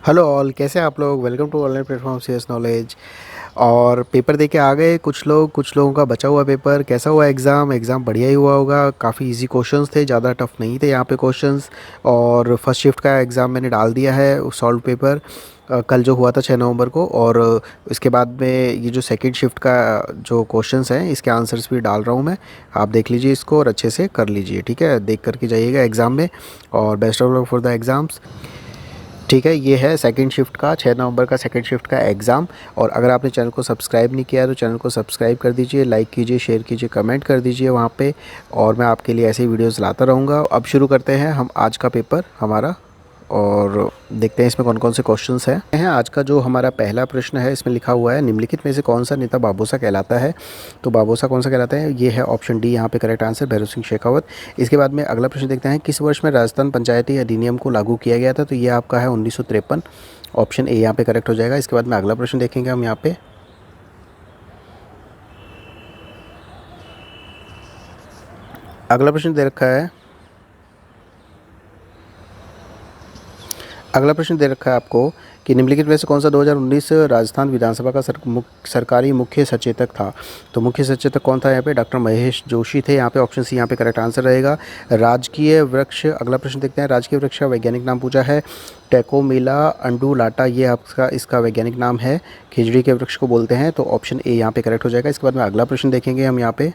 Hello all, कैसे हैं आप लोग। Welcome to online platform CS knowledge. और पेपर दे के आ गए कुछ लोगों का बचा हुआ पेपर। कैसा हुआ एग्ज़ाम बढ़िया ही हुआ होगा। काफ़ी इजी क्वेश्चंस थे, ज़्यादा टफ नहीं थे यहाँ पे क्वेश्चंस। और फर्स्ट शिफ्ट का एग्ज़ाम मैंने डाल दिया है सॉल्व पेपर, कल जो हुआ था 6 नवंबर को। और इसके बाद में ये जो सेकंड शिफ्ट का जो क्वेश्चंस हैं इसके आंसर्स भी डाल रहा हूँ मैं। आप देख लीजिए इसको और अच्छे से कर लीजिए, ठीक है। देख करके जाइएगा एग्ज़ाम में। और best of luck for the exams. ठीक है, ये है सेकंड शिफ्ट का 6 नवंबर का सेकंड शिफ्ट का एग्ज़ाम। और अगर आपने चैनल को सब्सक्राइब नहीं किया है तो चैनल को सब्सक्राइब कर दीजिए, लाइक कीजिए, शेयर कीजिए, कमेंट कर दीजिए वहाँ पे। और मैं आपके लिए ऐसे ही वीडियोस लाता रहूँगा। अब शुरू करते हैं हम आज का पेपर हमारा, और देखते हैं इसमें कौन कौन से क्वेश्चंस हैं। आज का जो हमारा पहला प्रश्न है इसमें लिखा हुआ है, निम्नलिखित में से कौन सा नेता बाबूसा कहलाता है। तो बाबूसा कौन सा कहलाता है, ये है ऑप्शन डी यहाँ पे करेक्ट आंसर, भैरव सिंह शेखावत। इसके बाद में अगला प्रश्न देखते हैं, किस वर्ष में राजस्थान पंचायती अधिनियम को लागू किया गया था। तो ये आपका है 1953, ऑप्शन ए यहाँ पे करेक्ट हो जाएगा। इसके बाद में अगला प्रश्न देखेंगे हम यहाँ पे। अगला प्रश्न दे रखा है, अगला प्रश्न दे रखा है आपको कि निम्नलिखित में से कौन सा 2019 राजस्थान विधानसभा का सरकारी मुख्य सचेतक था। तो मुख्य सचेतक कौन था यहाँ पे, डॉक्टर महेश जोशी थे यहाँ पे। ऑप्शन सी यहाँ पे करेक्ट आंसर रहेगा। राजकीय वृक्ष, अगला प्रश्न देखते हैं, राजकीय वृक्ष का वैज्ञानिक नाम पूछा है। टेकोमिला अंडुलाटा, ये आपका इसका वैज्ञानिक नाम है। खिजड़ी के वृक्ष को बोलते हैं। तो ऑप्शन ए यहाँ पे करेक्ट हो जाएगा। इसके बाद में अगला प्रश्न देखेंगे हम यहाँ पे।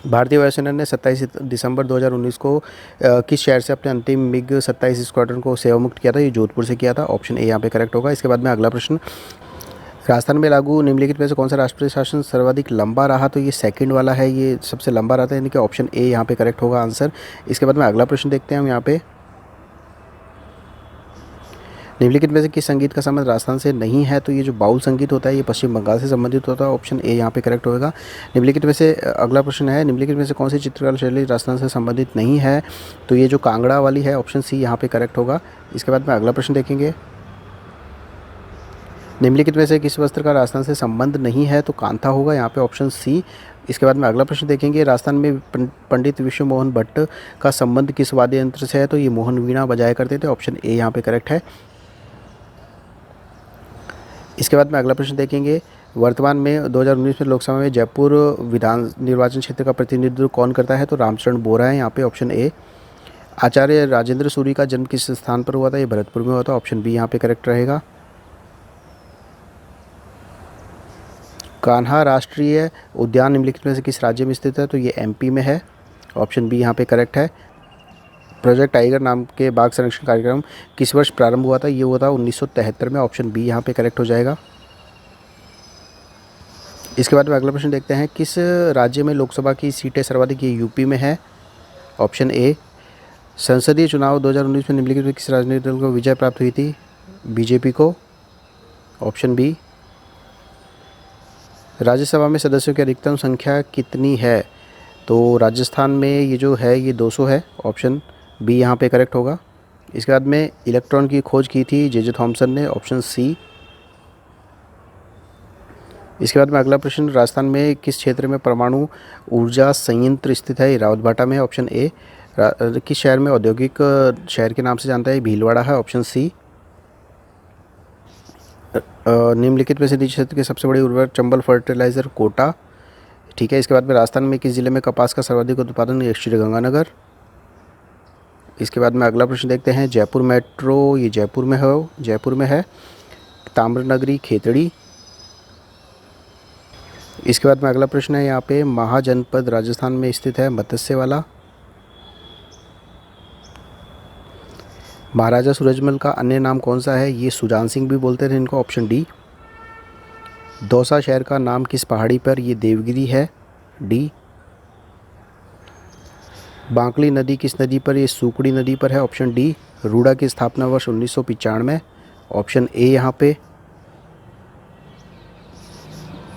भारतीय वायुसेना ने 27 दिसंबर 2019 को किस शहर से अपने अंतिम मिग 27 स्क्वाड्रन को सेवामुक्त किया था। ये जोधपुर से किया था। ऑप्शन ए यहाँ पे करेक्ट होगा। इसके बाद में अगला प्रश्न, राजस्थान में लागू निम्नलिखित में से कौन सा राष्ट्रीय शासन सर्वाधिक लंबा रहा। तो ये सेकंड वाला है, ये सबसे लंबा रहता है, यानी कि ऑप्शन ए यहाँ पे करेक्ट होगा आंसर। इसके बाद में अगला प्रश्न देखते हैं हम यहाँ पे। निम्नलिखित में से किस संगीत का संबंध राजस्थान से नहीं है। तो ये जो बाउल संगीत होता है ये पश्चिम बंगाल से संबंधित होता है। ऑप्शन ए यहाँ पे करेक्ट होगा। निम्नलिखित में से अगला प्रश्न है, निम्नलिखित में से कौन सी चित्रकला शैली राजस्थान से संबंधित नहीं है। तो ये जो कांगड़ा वाली है, ऑप्शन सी यहाँ पे करेक्ट होगा। इसके बाद में अगला प्रश्न देखेंगे, निम्नलिखित में से किस वस्त्र का राजस्थान से संबंध नहीं है। तो कांथा होगा यहाँ पे, ऑप्शन सी। इसके बाद में अगला प्रश्न देखेंगे, राजस्थान में पंडित विश्व मोहन भट्ट का संबंध किस वाद्य यंत्र से है। तो ये मोहन वीणा बजाया करते थे। ऑप्शन ए यहाँ पे करेक्ट है। इसके बाद में अगला प्रश्न देखेंगे, वर्तमान में 2019 में लोकसभा में जयपुर विधान निर्वाचन क्षेत्र का प्रतिनिधित्व कौन करता है। तो रामचरण बोरा है यहाँ पे, ऑप्शन ए। आचार्य राजेंद्र सूरी का जन्म किस स्थान पर हुआ था। ये भरतपुर में हुआ था। ऑप्शन बी यहाँ पे करेक्ट रहेगा। कान्हा राष्ट्रीय उद्यान निम्नलिखित में से किस राज्य में स्थित है। तो ये एमपी में है। ऑप्शन बी यहाँ पे करेक्ट है। प्रोजेक्ट टाइगर नाम के बाघ संरक्षण कार्यक्रम किस वर्ष प्रारंभ हुआ था। ये हुआ था 1973 में। ऑप्शन बी यहाँ पे करेक्ट हो जाएगा। इसके बाद में अगला प्रश्न देखते हैं, किस राज्य में लोकसभा की सीटें सर्वाधिक। ये यूपी में है। Option A. संसदीय चुनाव 2019 में निम्नलिखित में किस राजनीतिक दल को विजय प्राप्त हुई थी। बीजेपी को। Option B. राज्यसभा में सदस्यों की अधिकतम संख्या कितनी है। तो राजस्थान में ये जो है ये 200 है। ऑप्शन बी यहाँ पे करेक्ट होगा। इसके बाद में इलेक्ट्रॉन की खोज की थी जे थॉमसन ने। Option C. इसके बाद में अगला प्रश्न, राजस्थान में किस क्षेत्र में परमाणु ऊर्जा संयंत्र स्थित है। रावतभाटा में। Option A. किस शहर में औद्योगिक शहर के नाम से जानता है। भीलवाड़ा है। Option C. निम्नलिखित में से निजी क्षेत्र के सबसे बड़ी उर्वरक चंबल फर्टिलाइजर कोटा, ठीक है। इसके बाद में राजस्थान में किस जिले में कपास का सर्वाधिक उत्पादन। श्रीगंगानगर। इसके बाद में अगला प्रश्न देखते हैं, जयपुर मेट्रो ये जयपुर में है। ताम्रनगरी खेतड़ी। इसके बाद में अगला प्रश्न है यहाँ पे, महाजनपद राजस्थान में स्थित है। मत्स्य वाला। महाराजा सूरजमल का अन्य नाम कौन सा है। ये सुजान सिंह भी बोलते थे इनको। Option D. दौसा शहर का नाम किस पहाड़ी पर। ये देवगिरी है। डी। बांकली नदी किस नदी पर। ये सूकड़ी नदी पर है। Option D. रूड़ा की स्थापना वर्ष 1995। ऑप्शन ए यहाँ पे।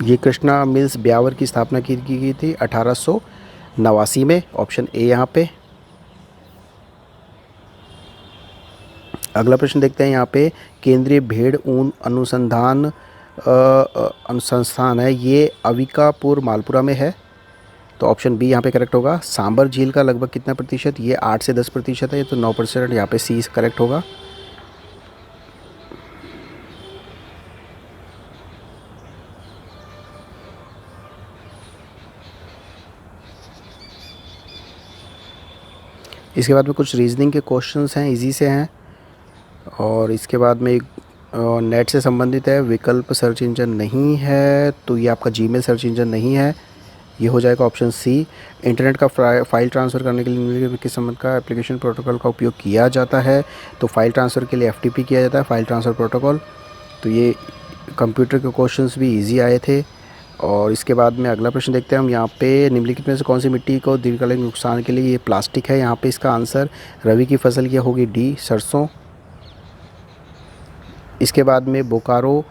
ये कृष्णा मिल्स ब्यावर की स्थापना की गई थी 1889 में। ऑप्शन ए यहाँ पे। अगला प्रश्न देखते हैं यहाँ पे, केंद्रीय भेड़ ऊन अनुसंधान संस्थान है ये अविकापुर मालपुरा में है। तो ऑप्शन बी यहाँ पे करेक्ट होगा। सांबर झील का लगभग कितना प्रतिशत। ये 8 से 10% है। ये तो 9% यहाँ पे सी करेक्ट होगा। इसके बाद में कुछ रीजनिंग के क्वेश्चंस हैं, इजी से हैं। और इसके बाद में एक नेट से संबंधित है। विकल्प सर्च इंजन नहीं है तो ये आपका जीमेल सर्च इंजन नहीं है, ये हो जाएगा ऑप्शन सी। इंटरनेट का फाइल ट्रांसफ़र करने के लिए निम्नलिखित किस संबंध का एप्लीकेशन प्रोटोकॉल का उपयोग किया जाता है? तो फाइल ट्रांसफ़र के लिए एफटीपी किया जाता है, फाइल ट्रांसफ़र प्रोटोकॉल। तो ये कंप्यूटर के क्वेश्चंस भी इजी आए थे। और इसके बाद में अगला प्रश्न देखते हैं हम। यहाँ पे निम्नलिखित में से कौन सी मिट्टी को दीर्घकालिक नुकसान के लिए ये प्लास्टिक है? यहाँ पे इसका आंसर रबी की फसल की होगी डी, सरसों। इसके बाद में बोकारो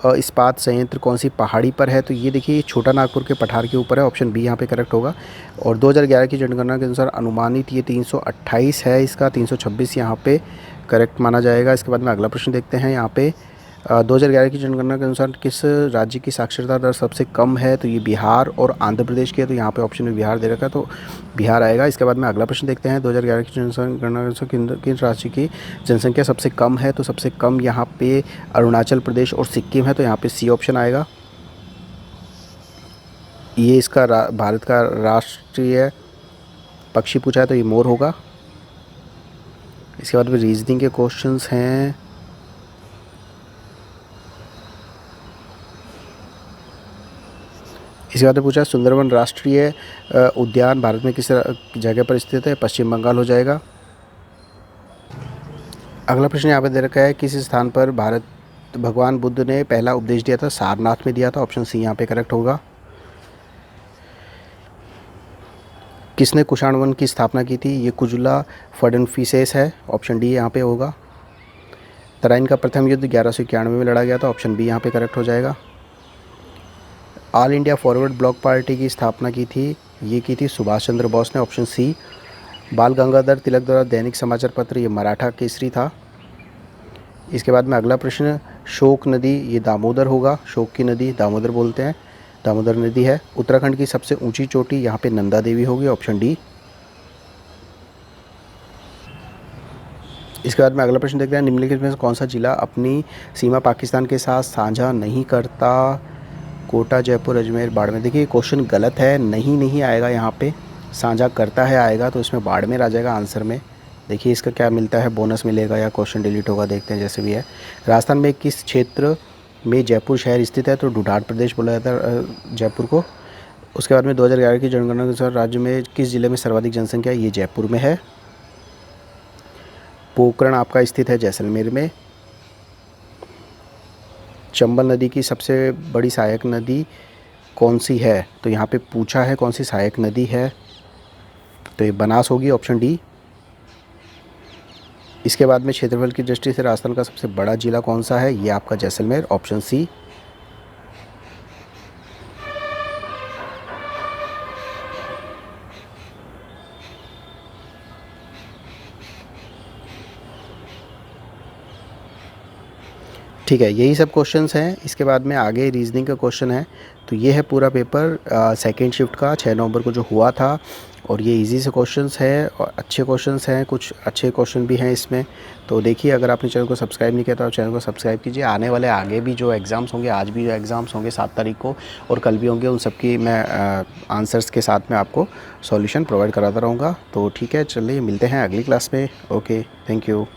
इस्पात संयंत्र कौन सी पहाड़ी पर है? तो ये देखिए छोटा नागपुर के पठार के ऊपर है, ऑप्शन बी यहाँ पे करेक्ट होगा। और 2011 की जनगणना के अनुसार अनुमानित ये 328 है, इसका 326 यहाँ पे करेक्ट माना जाएगा। इसके बाद में अगला प्रश्न देखते हैं। यहाँ पे 2011 की जनगणना के अनुसार किस राज्य की साक्षरता दर सबसे कम है? तो ये बिहार और आंध्र प्रदेश की है, तो यहाँ पे ऑप्शन में बिहार दे रखा है, तो बिहार आएगा। इसके बाद में अगला प्रश्न देखते हैं। 2011 की जनगणना के अनुसार किन राज्य की जनसंख्या सबसे कम है? तो सबसे कम यहाँ पे अरुणाचल प्रदेश और सिक्किम है, तो यहाँ पे सी ऑप्शन आएगा। ये इसका भारत का राष्ट्रीय पक्षी पूछा है, तो ये मोर होगा। इसके बाद में रीजनिंग के क्वेश्चंस हैं। इसके बाद में पूछा सुंदरवन राष्ट्रीय उद्यान भारत में किस जगह पर स्थित है? पश्चिम बंगाल हो जाएगा। अगला प्रश्न यहाँ पे दे रखा है, किस स्थान पर भारत भगवान बुद्ध ने पहला उपदेश दिया था? सारनाथ में दिया था, ऑप्शन सी यहाँ पे करेक्ट होगा। किसने कुषाण वन की स्थापना की थी? ये कुजुला फडनफिसेस है, ऑप्शन डी यहाँ पे होगा। तराइन का प्रथम युद्ध 1191 में लड़ा गया था, ऑप्शन बी यहाँ पे करेक्ट हो जाएगा। All India forward block party की स्थापना की थी, ये की थी सुभाष चंद्र बोस ने, ऑप्शन सी। बाल गंगाधर तिलक द्वारा दैनिक समाचार पत्र, ये मराठा केसरी था। इसके बाद में अगला प्रश्न, शोक नदी ये दामोदर होगा, शोक की नदी दामोदर बोलते हैं, दामोदर नदी है। उत्तराखंड की सबसे ऊंची चोटी यहाँ पे नंदा देवी होगी, ऑप्शन डी। इसके बाद में अगला प्रश्न देखते हैं। निम्नलिखित में से कौन सा जिला अपनी सीमा पाकिस्तान के साथ साझा नहीं करता? कोटा, जयपुर, अजमेर, बाड़मेर। देखिए क्वेश्चन गलत है, नहीं आएगा यहाँ पे, साझा करता है आएगा, तो इसमें बाड़मेर आ जाएगा आंसर में। देखिए इसका क्या मिलता है, बोनस मिलेगा या क्वेश्चन डिलीट होगा, देखते हैं जैसे भी है। राजस्थान में किस क्षेत्र में जयपुर शहर स्थित है? तो ढूढ़ाड़ प्रदेश बोला जाता है जयपुर को। उसके बाद में 2011 की जनगणना के अनुसार राज्य में किस जिले में सर्वाधिक जनसंख्या है? ये जयपुर में है। पोखरण आपका स्थित है जैसलमेर में। चंबल नदी की सबसे बड़ी सहायक नदी कौन सी है? तो यहाँ पे पूछा है कौन सी सहायक नदी है, तो ये बनास होगी, ऑप्शन डी। इसके बाद में क्षेत्रफल की दृष्टि से राजस्थान का सबसे बड़ा जिला कौन सा है? ये आपका जैसलमेर, ऑप्शन सी। ठीक है, यही सब क्वेश्चंस हैं। इसके बाद में आगे रीजनिंग का क्वेश्चन है। तो ये है पूरा पेपर सेकेंड शिफ्ट का 6 नवंबर को जो हुआ था, और ये इजी से क्वेश्चंस है और अच्छे क्वेश्चंस हैं, कुछ अच्छे क्वेश्चन भी हैं इसमें। तो देखिए, अगर आपने चैनल को सब्सक्राइब नहीं किया तो आप चैनल को सब्सक्राइब कीजिए। आने वाले आगे भी जो एग्ज़ाम्स होंगे, आज भी जो एग्ज़ाम्स होंगे 7 तारीख को और कल भी होंगे, उन सब की मैं आंसर्स के साथ में आपको सॉल्यूशन प्रोवाइड कराता रहूँगा। तो ठीक है, चलिए मिलते हैं अगली क्लास में। Okay, thank you.